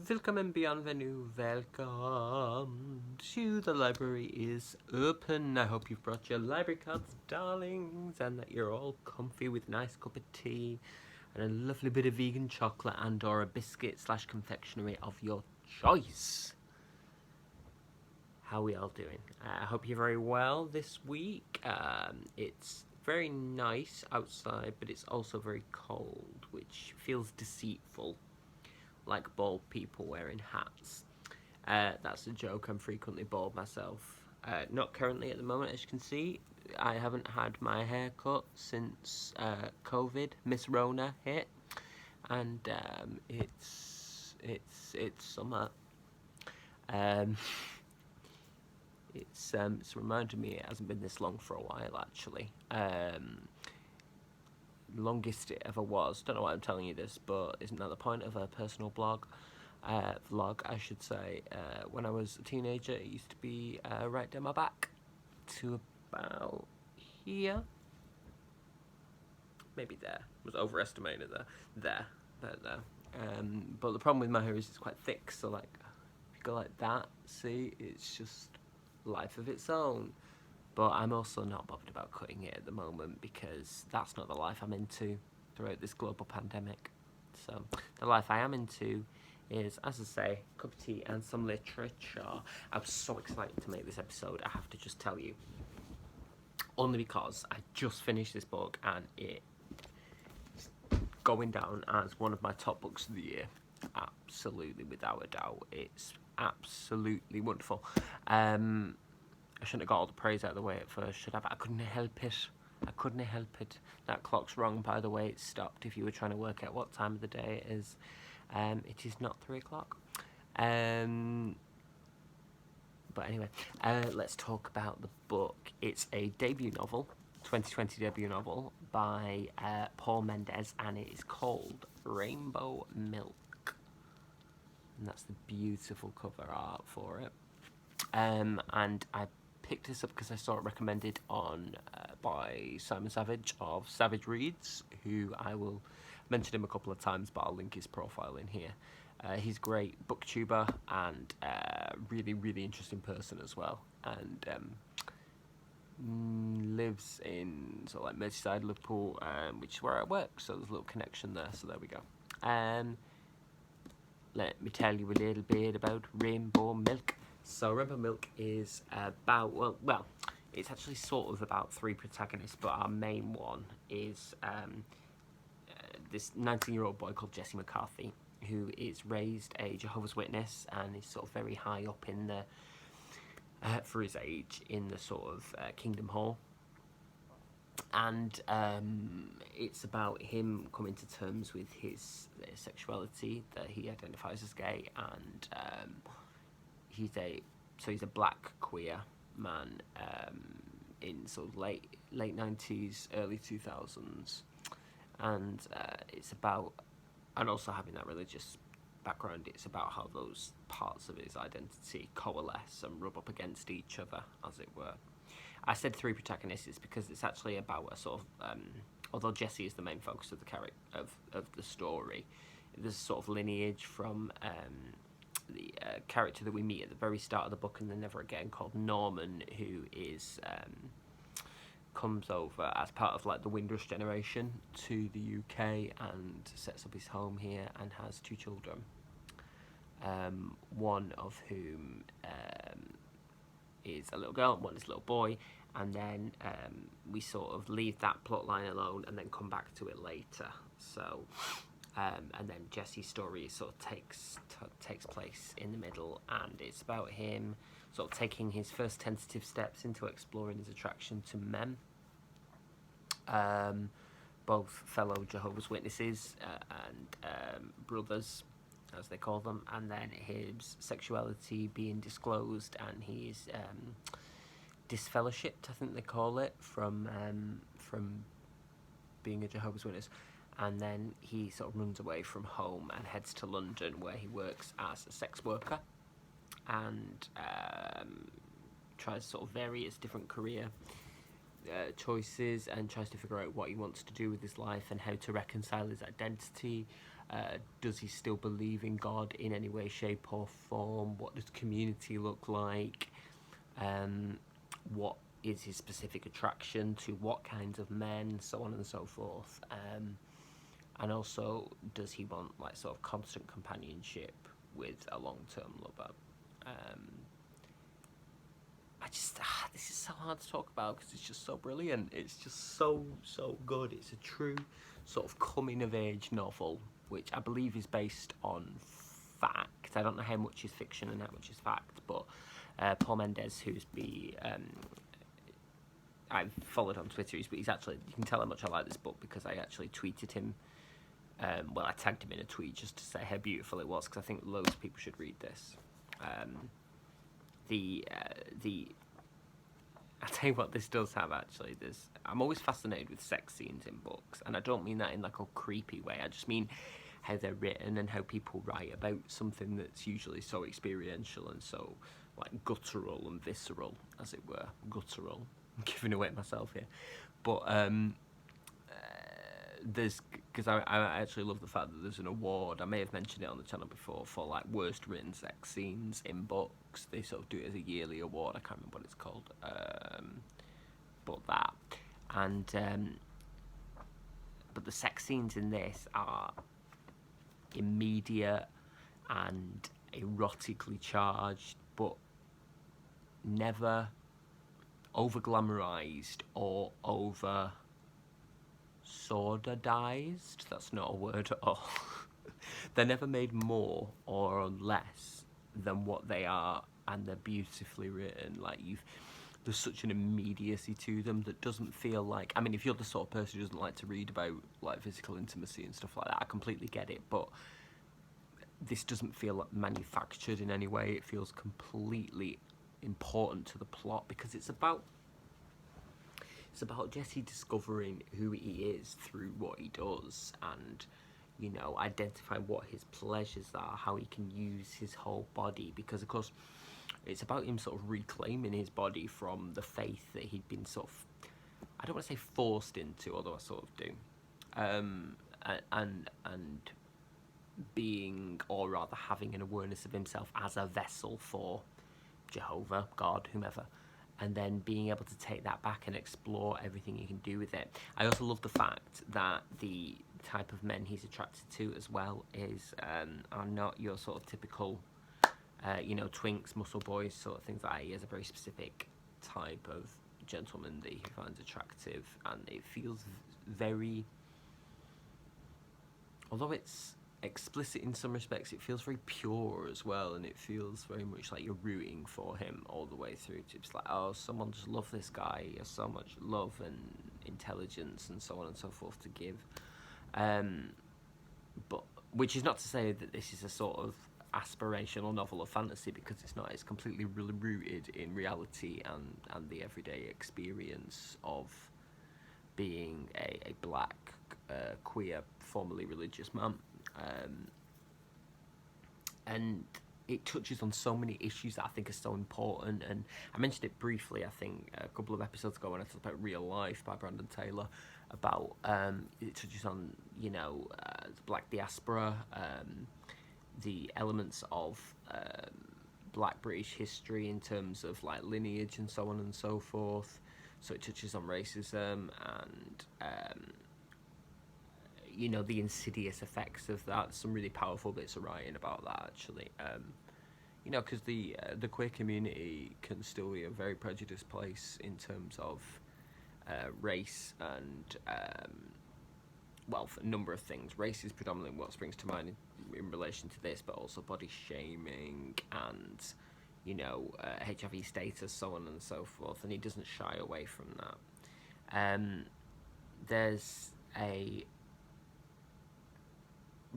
Willkommen, bienvenue, welcome to the library is open. I hope you've brought your library cards, darlings, and that you're all comfy with a nice cup of tea and a lovely bit of vegan chocolate and or a biscuit / confectionery of your choice. How are we all doing? I hope you're very well this week. It's very nice outside, but it's also very cold, which feels deceitful. Like bald people wearing hats. That's a joke. I'm frequently bald myself. Not currently at the moment, as you can see. I haven't had my hair cut since COVID, Miss Rona hit, and it's summer. It's reminded me it hasn't been this long for a while actually. Longest it ever was. Don't know why I'm telling you this, but isn't that the point of a personal vlog, I should say. When I was a teenager, it used to be right down my back to about here. Maybe there. Was overestimated there. But the problem with my hair is it's quite thick, so like if you go like that, see, it's just life of its own. But I'm also not bothered about cutting it at the moment because that's not the life I'm into throughout this global pandemic. So the life I am into is, as I say, a cup of tea and some literature. I'm so excited to make this episode, I have to just tell you. Only because I just finished this book and it's going down as one of my top books of the year. Absolutely, without a doubt. It's absolutely wonderful. I shouldn't have got all the praise out of the way at first, should I? But I couldn't help it. That clock's wrong, by the way. It stopped if you were trying to work out what time of the day it is. It is not 3 o'clock. But anyway, let's talk about the book. It's a debut novel, 2020 debut novel by Paul Mendez, and it is called Rainbow Milk. And that's the beautiful cover art for it. And I picked this up because I saw it recommended on by Simon Savage of Savage Reads, who I will mention him a couple of times, but I'll link his profile in here. He's a great booktuber and really, really interesting person as well, and lives in sort of like Merseyside, Liverpool, which is where I work, so there's a little connection there, so there we go. Let me tell you a little bit about Rainbow Milk. So Rainbow Milk is about, well, it's actually sort of about 3 protagonists, but our main one is this 19-year-old boy called Jesse McCarthy, who is raised a Jehovah's Witness and is sort of very high up in the, for his age, in the sort of Kingdom Hall. And it's about him coming to terms with his sexuality, that he identifies as gay, and he's a black queer man in sort of late 90s, early 2000s, and it's about, and also having that religious background, it's about how those parts of his identity coalesce and rub up against each other, as it were. I said 3 protagonists because it's actually about a sort of, although Jesse is the main focus of the of the story, there's a sort of lineage from the character that we meet at the very start of the book and then never again, called Norman, who is comes over as part of like the Windrush generation to the UK and sets up his home here and has 2 children, one of whom is a little girl, one is a little boy, and then we sort of leave that plot line alone and then come back to it later. So and then Jesse's story sort of takes place in the middle, and it's about him sort of taking his first tentative steps into exploring his attraction to men, both fellow Jehovah's Witnesses and brothers, as they call them, and then his sexuality being disclosed, and he's disfellowshipped, I think they call it, from being a Jehovah's Witness. And then he sort of runs away from home and heads to London, where he works as a sex worker and tries sort of various different career choices and tries to figure out what he wants to do with his life and how to reconcile his identity Does he still believe in God in any way, shape or form? What does community look like? What is his specific attraction to what kinds of men, so on and so forth. And also, does he want like sort of constant companionship with a long-term lover? This is so hard to talk about because it's just so brilliant. It's just so good. It's a true sort of coming-of-age novel, which I believe is based on fact. I don't know how much is fiction and how much is fact, but Paul Mendez, who's I've followed on Twitter, he's actually, you can tell how much I like this book because I actually tweeted him. I tagged him in a tweet just to say how beautiful it was because I think loads of people should read this. I tell you what, this does have actually. I'm always fascinated with sex scenes in books, and I don't mean that in like a creepy way. I just mean how they're written and how people write about something that's usually so experiential and so like guttural and visceral, as it were. Guttural. I'm giving away myself here, but because I actually love the fact that there's an award. I may have mentioned it on the channel before for like worst written sex scenes in books. They sort of do it as a yearly award. I can't remember what it's called, but that but the sex scenes in this are immediate and erotically charged, but never over glamorized or over sordidized. That's not a word at all. They're never made more or less than what they are, and they're beautifully written. Like there's such an immediacy to them that doesn't feel like, I mean, if you're the sort of person who doesn't like to read about like physical intimacy and stuff like that, I completely get it, but this doesn't feel like manufactured in any way. It feels completely important to the plot because it's about Jesse discovering who he is through what he does, and identify what his pleasures are, how he can use his whole body, because of course it's about him sort of reclaiming his body from the faith that he'd been sort of, I don't want to say forced into, although I sort of do, and being, or rather having an awareness of himself as a vessel for Jehovah, God, whomever, and then being able to take that back and explore everything he can do with it. I also love the fact that the type of men he's attracted to as well are not your sort of typical, twinks, muscle boys, sort of things like that. He has a very specific type of gentleman that he finds attractive, and it feels very, although it's explicit in some respects, it feels very pure as well, and it feels very much like you're rooting for him all the way through. It's like, oh, someone just love this guy. He has so much love and intelligence and so on and so forth to give. But which is not to say that this is a sort of aspirational novel of fantasy, because it's not. It's completely rooted in reality and the everyday experience of being a black, queer, formerly religious man. And it touches on so many issues that I think are so important, and I mentioned it briefly, I think, a couple of episodes ago when I talked about Real Life by Brandon Taylor, about it touches on the black diaspora, the elements of black British history in terms of like lineage and so on and so forth. So it touches on racism and the insidious effects of that. Some really powerful bits of writing about that, actually. Because the queer community can still be a very prejudiced place in terms of race and, for a number of things. Race is predominantly what springs to mind in relation to this, but also body shaming and, HIV status, so on and so forth, and he doesn't shy away from that. There's a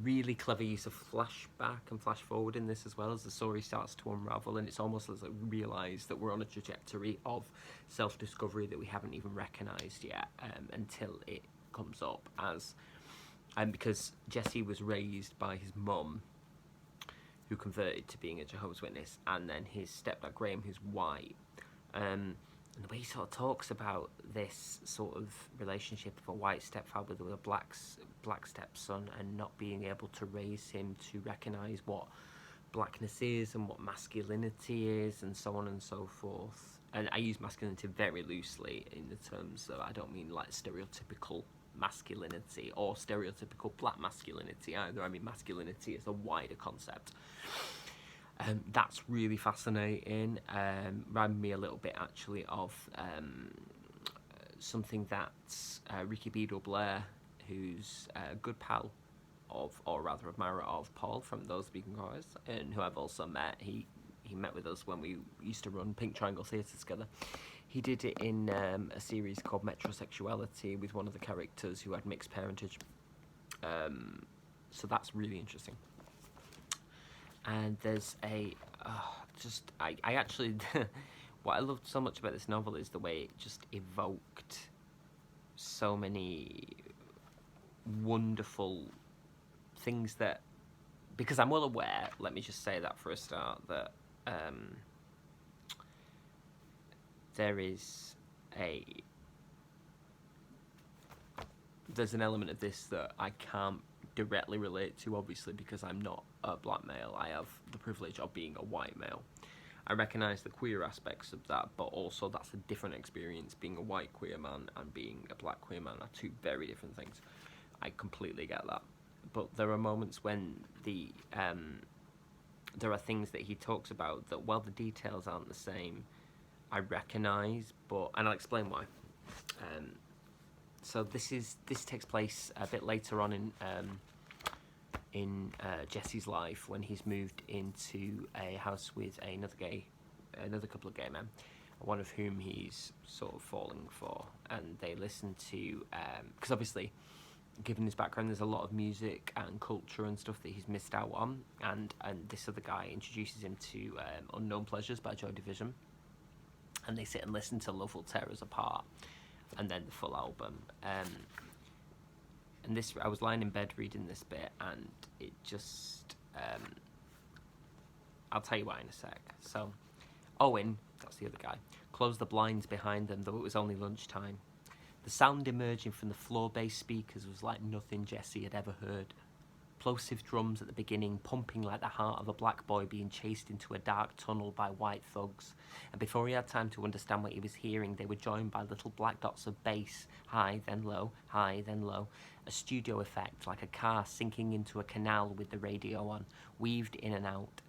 really clever use of flashback and flash forward in this as well, as the story starts to unravel, and it's almost as like we realise that we're on a trajectory of self-discovery that we haven't even recognised yet, until it comes up as, because Jesse was raised by his mum, who converted to being a Jehovah's Witness, and then his stepdad Graham, who's white, And the way he sort of talks about this sort of relationship of a white stepfather with a black stepson, and not being able to raise him to recognise what blackness is and what masculinity is, and so on and so forth. And I use masculinity very loosely in the terms that I don't mean like stereotypical masculinity or stereotypical black masculinity either. I mean masculinity is a wider concept. That's really fascinating. Reminded me a little bit actually of something that Ricky Beadle Blair, who's a good pal of, or rather admirer of Paul from Those Vegan Guys, and who I've also met. He met with us when we used to run Pink Triangle Theatre together. He did it in a series called Metrosexuality with one of the characters who had mixed parentage. So that's really interesting. And there's I actually, what I loved so much about this novel is the way it just evoked so many wonderful things that, because I'm well aware, let me just say that for a start, that there's an element of this that I can't directly relate to, obviously, because I'm not a black male. I have the privilege of being a white male. I recognise the queer aspects of that, but also that's a different experience. Being a white queer man and being a black queer man are two very different things. I completely get that. But there are moments when there are things that he talks about that, while the details aren't the same, I recognise, and I'll explain why. So this takes place a bit later on in Jesse's life, when he's moved into a house with another couple of gay men, one of whom he's sort of falling for, and they listen to, because obviously, given his background, there's a lot of music and culture and stuff that he's missed out on, and this other guy introduces him to Unknown Pleasures by Joy Division, and they sit and listen to Love Will Tear Us Apart, and then the full album. And this, I was lying in bed reading this bit, and it just, I'll tell you why in a sec. So, Owen, that's the other guy, closed the blinds behind them, though it was only lunchtime. The sound emerging from the floor-based speakers was like nothing Jesse had ever heard. Plosive drums at the beginning, pumping like the heart of a black boy being chased into a dark tunnel by white thugs. And before he had time to understand what he was hearing, they were joined by little black dots of bass, high, then low, high, then low. A studio effect, like a car sinking into a canal with the radio on, weaved in and out.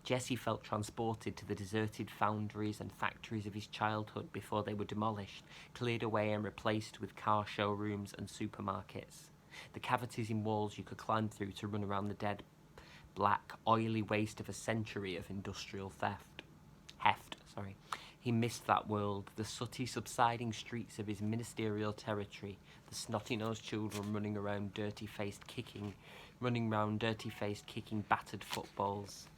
Jesse felt transported to the deserted foundries and factories of his childhood before they were demolished, cleared away and replaced with car showrooms and supermarkets. The cavities in walls you could climb through to run around the dead, black, oily waste of a century of industrial heft. He missed that world, the sooty, subsiding streets of his ministerial territory, the snotty-nosed children running around dirty-faced kicking battered footballs.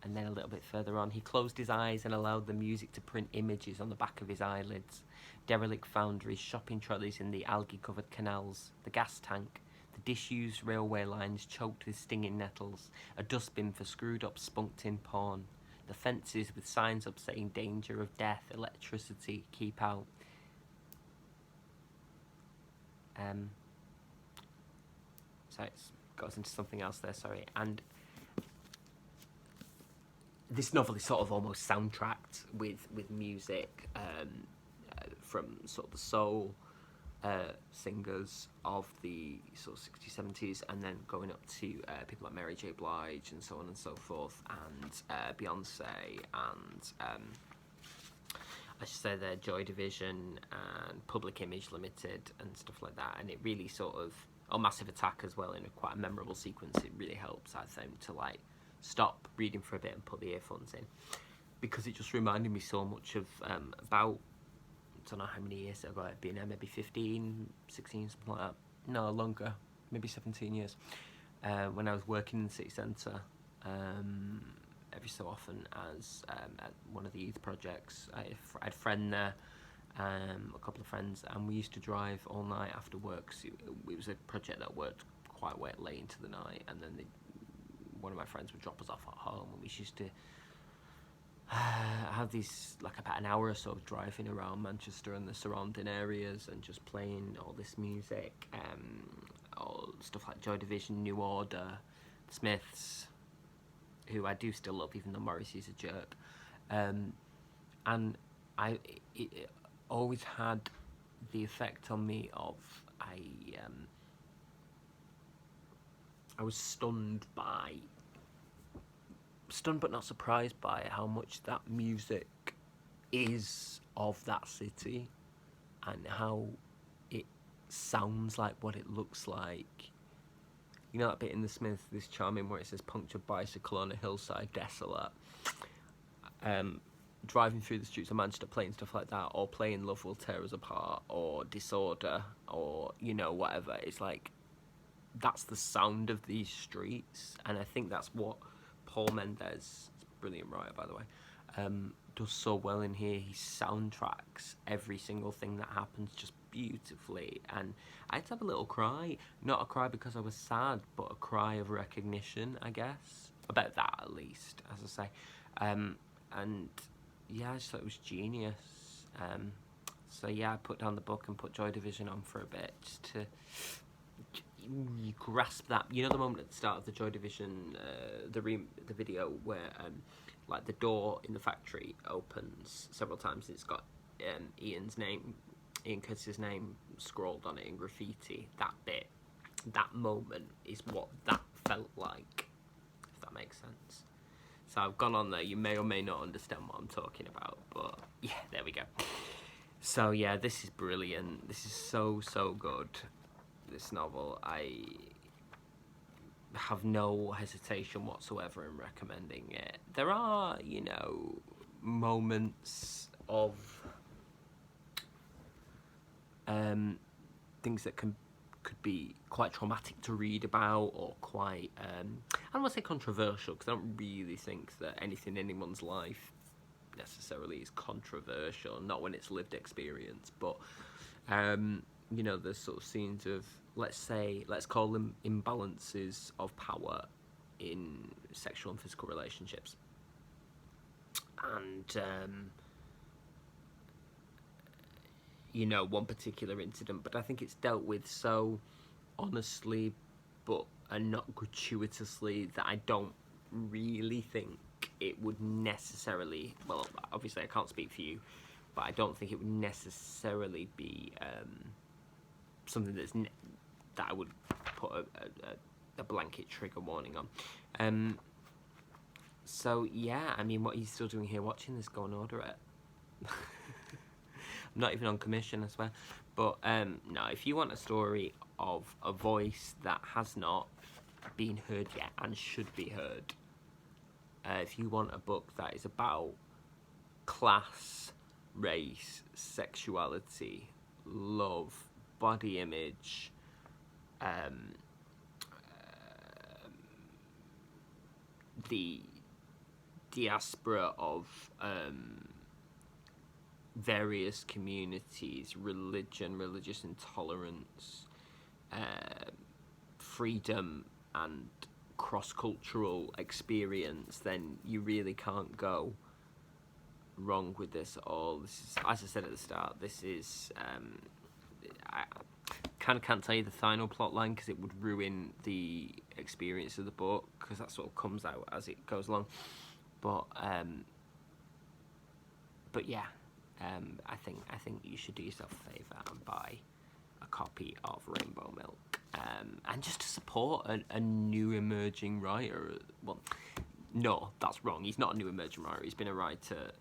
And then a little bit further on, he closed his eyes and allowed the music to print images on the back of his eyelids. Derelict foundries, shopping trolleys in the algae-covered canals, the gas tank, the disused railway lines choked with stinging nettles, a dustbin for screwed-up spunked-in porn, the fences with signs up saying danger of death, electricity, keep out. So it goes into something else there, sorry. And this novel is sort of almost soundtracked with music from sort of the soul singers of the sort of 60s, 70s, and then going up to people like Mary J. Blige and so on and so forth, and Beyonce, and I should say there, Joy Division and Public Image Limited and stuff like that. And it really sort of, Massive Attack as well, in quite a memorable sequence. It really helps, I think, to like stop reading for a bit and put the earphones in, because it just reminded me so much of about, I don't know how many years ago it'd been, maybe 15, 16, something like that. No, longer, maybe 17 years. When I was working in the city centre, every so often as at one of the youth projects, I had a friend there, a couple of friends, and we used to drive all night after work. So it was a project that worked quite late into the night, and then one of my friends would drop us off at home, and we used to I have these, like, about an hour or so of driving around Manchester and the surrounding areas and just playing all this music, all stuff like Joy Division, New Order, The Smiths, who I do still love even though Morrissey's a jerk, and it always had the effect on me of I was stunned but not surprised by how much that music is of that city and how it sounds like what it looks like. You know that bit in The Smiths, this charming, where it says punctured bicycle on a hillside desolate, driving through the streets of Manchester playing stuff like that, or playing Love Will Tear Us Apart or Disorder, or, you know, whatever. It's like, that's the sound of these streets, and I think that's what Paul Mendez, brilliant writer by the way, does so well in here. He soundtracks every single thing that happens just beautifully, and I had to have a little cry. Not a cry because I was sad, but a cry of recognition, I guess, about that at least, as I say. And yeah, I just thought it was genius. So yeah, I put down the book and put Joy Division on for a bit, just to grasp that. You know the moment at the start of the Joy Division, the video where like the door in the factory opens several times and it's got Ian Curtis's name scrawled on it in graffiti. That bit, that moment is what that felt like, if that makes sense. So I've gone on there. You may or may not understand what I'm talking about, but yeah, there we go. So yeah, this is brilliant. This is so good. This novel, I have no hesitation whatsoever in recommending it. There are, you know, moments of things that could be quite traumatic to read about, or quite, I don't want to say controversial, because I don't really think that anything in anyone's life necessarily is controversial, not when it's lived experience, but you know, there's sort of scenes of, let's call them imbalances of power in sexual and physical relationships, and you know, one particular incident, but I think it's dealt with so honestly, but not gratuitously, that I don't really think it would necessarily, well, obviously I can't speak for you, but I don't think it would necessarily be something that I would put a blanket trigger warning on. So yeah, I mean, what are you still doing here watching this? Go and order it. I'm not even on commission, I swear. But no, if you want a story of a voice that has not been heard yet and should be heard, if you want a book that is about class, race, sexuality, love, body image, the diaspora of various communities, religion, religious intolerance, freedom and cross-cultural experience, then you really can't go wrong with this at all. This is, as I said at the start, this is I kind of can't tell you the final plot line because it would ruin the experience of the book, because that sort of comes out as it goes along, but yeah, I think you should do yourself a favour and buy a copy of Rainbow Milk, and just to support a new emerging writer. Well, no, that's wrong. He's not a new emerging writer. He's been a writer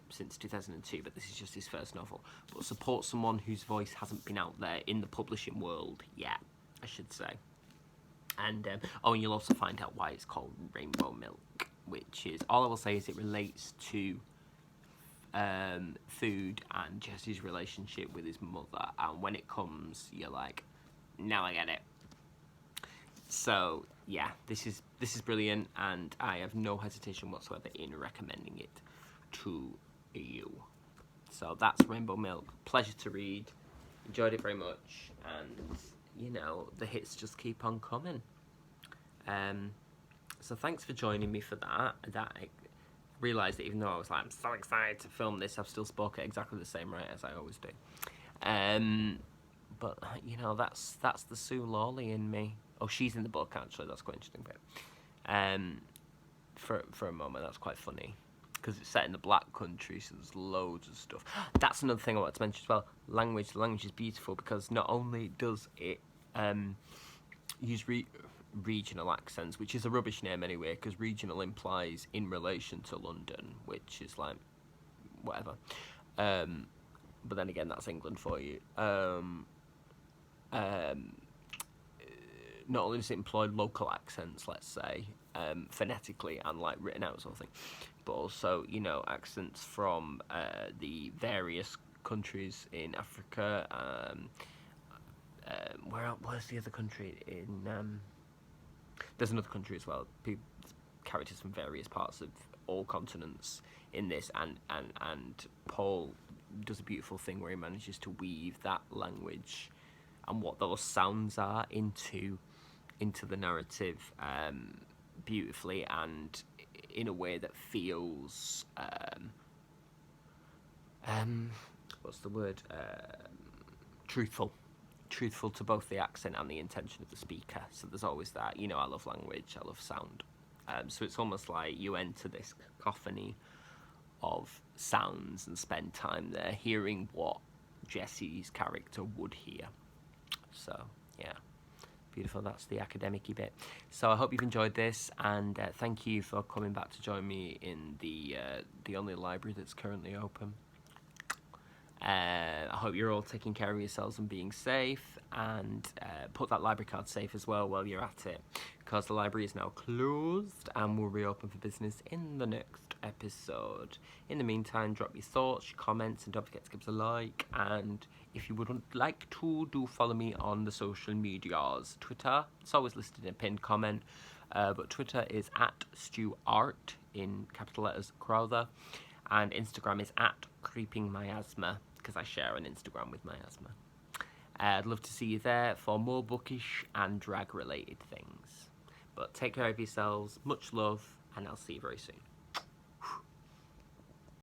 since 2002, but this is just his first novel. But support someone whose voice hasn't been out there in the publishing world yet, I should say. And and you'll also find out why it's called Rainbow Milk, which is, all I will say is it relates to food and Jesse's relationship with his mother, and when it comes, you're like, now I get it. So yeah, this is brilliant, and I have no hesitation whatsoever in recommending it to you. So that's Rainbow Milk. Pleasure to read. Enjoyed it very much, and you know, the hits just keep on coming. So thanks for joining me for that realised that even though I was like, I'm so excited to film this, I've still spoke at exactly the same rate as I always do. But you know, that's the Sue Lawley in me. Oh, she's in the book actually. That's quite interesting. But for a moment, that's quite funny because it's set in the Black Country, so there's loads of stuff. That's another thing I wanted to mention as well. Language. The language is beautiful because not only does it use regional accents, which is a rubbish name anyway, because regional implies in relation to London, which is like whatever. But then again, that's England for you. Not only does it employ local accents, let's say, phonetically and like written out sort of thing, but also, you know, accents from the countries in Africa. Where's the other country in? There's another country as well. Characters from various parts of all continents in this, and Paul does a beautiful thing where he manages to weave that language and what those sounds are into the narrative beautifully, and in a way that feels what's the word? Truthful to both the accent and the intention of the speaker. So there's always that, you know, I love language, I love sound. So it's almost like you enter this cacophony of sounds and spend time there hearing what Jesse's character would hear. So, yeah. Beautiful, that's the academic-y bit. So I hope you've enjoyed this, and thank you for coming back to join me in the only library that's currently open. I hope you're all taking care of yourselves and being safe, and put that library card safe as well while you're at it, because the library is now closed and will reopen for business in the next episode. In the meantime, drop your thoughts, your comments, and don't forget to give us a like, and if you would like to, do follow me on the social medias. Twitter, it's always listed in a pinned comment, but Twitter is @StuArt in capital letters Crowther, and Instagram is @CreepingMyasthma, because I share an Instagram with Miasma. I'd love to see you there for more bookish and drag related things. But take care of yourselves, much love, and I'll see you very soon.